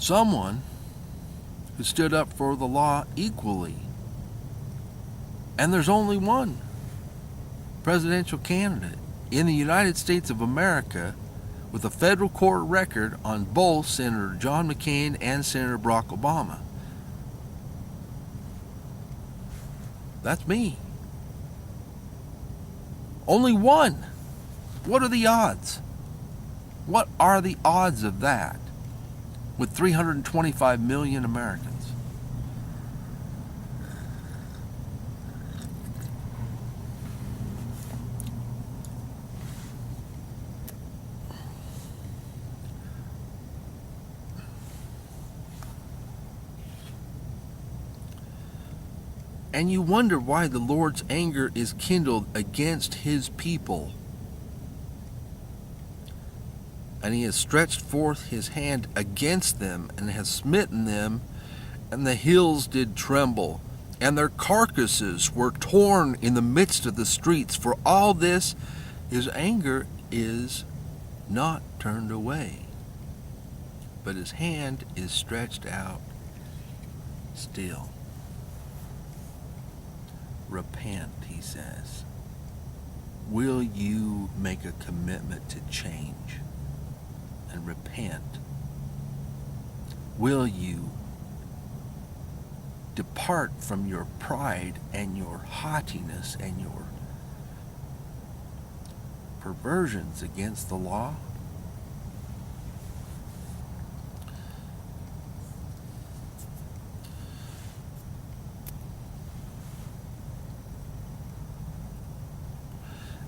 someone who stood up for the law equally. And there's only one presidential candidate in the United States of America with a federal court record on both Senator John McCain and Senator Barack Obama. That's me. Only one. What are the odds? What are the odds of that with 325 million Americans? And you wonder why the Lord's anger is kindled against his people. And he has stretched forth his hand against them, and has smitten them, and the hills did tremble, and their carcasses were torn in the midst of the streets. For all this, his anger is not turned away, but his hand is stretched out still. Repent, he says. Will you make a commitment to change and repent? Will you depart from your pride and your haughtiness and your perversions against the law?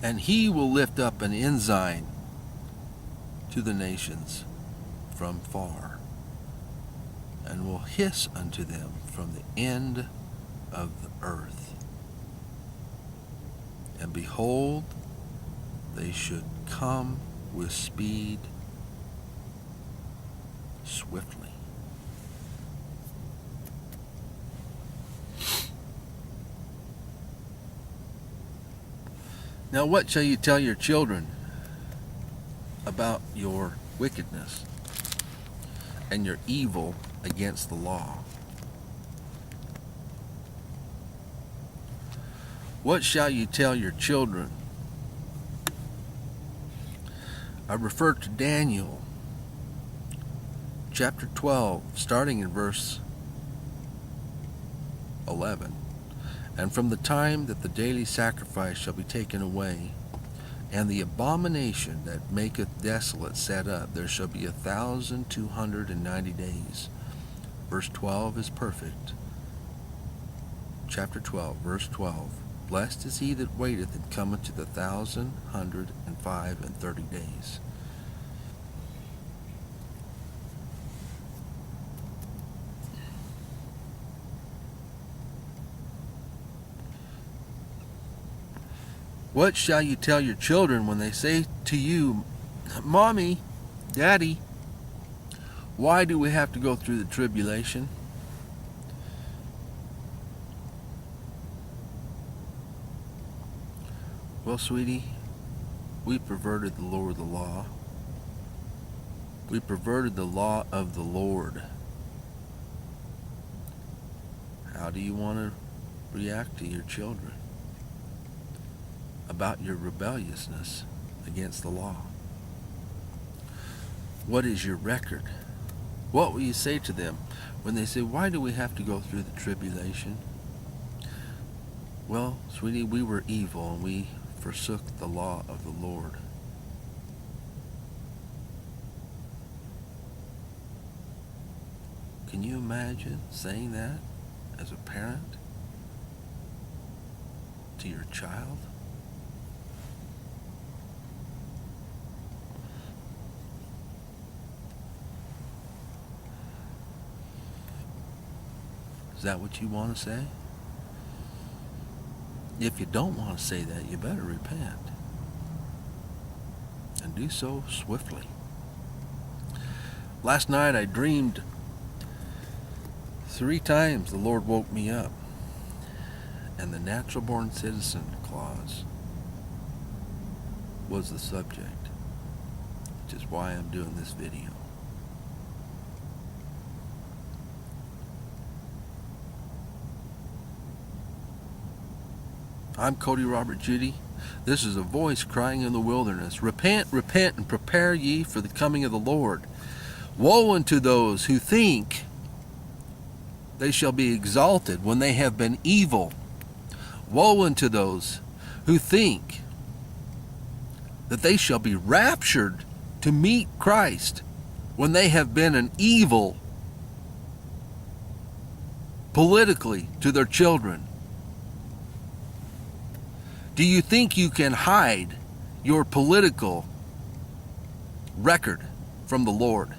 And he will lift up an ensign to the nations from far, and will hiss unto them from the end of the earth. And behold, they should come with speed swiftly. Now what shall you tell your children about your wickedness and your evil against the law? What shall you tell your children? I refer to Daniel chapter 12, starting in verse 11. And from the time that the daily sacrifice shall be taken away, and the abomination that maketh desolate set up, there shall be 1,290 days. Verse 12 is perfect. Chapter 12, verse 12. Blessed is he that waiteth and cometh to the 1,105 days. What shall you tell your children when they say to you, Mommy, Daddy, why do we have to go through the tribulation? Well, sweetie, we perverted the Lord of the law. We perverted the law of the Lord. How do you want to react to your children about your rebelliousness against the law? What is your record? What will you say to them when they say, why do we have to go through the tribulation? Well, sweetie, we were evil and we forsook the law of the Lord. Can you imagine saying that as a parent to your child? Is that what you want to say? If you don't want to say that, you better repent. And do so swiftly. Last night I dreamed 3 times the Lord woke me up. And the natural born citizen clause was the subject. Which is why I'm doing this video. I'm Cody Robert Judy. This is a voice crying in the wilderness. Repent, repent, and prepare ye for the coming of the Lord. Woe unto those who think they shall be exalted when they have been evil. Woe unto those who think that they shall be raptured to meet Christ when they have been an evil politically to their children. Do you think you can hide your political record from the Lord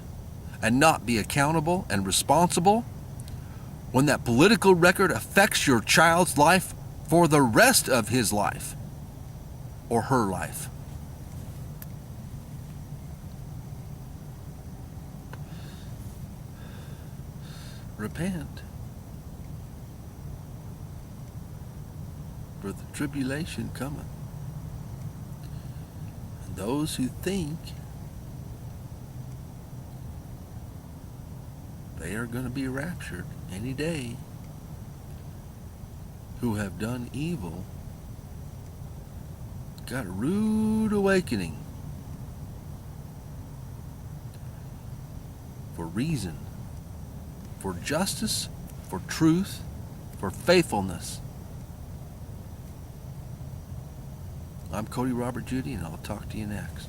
and not be accountable and responsible when that political record affects your child's life for the rest of his life or her life? Repent, for the tribulation cometh. And those who think they are going to be raptured any day, who have done evil, got a rude awakening for reason, for justice, for truth, for faithfulness. I'm Cody Robert Judy, and I'll talk to you next.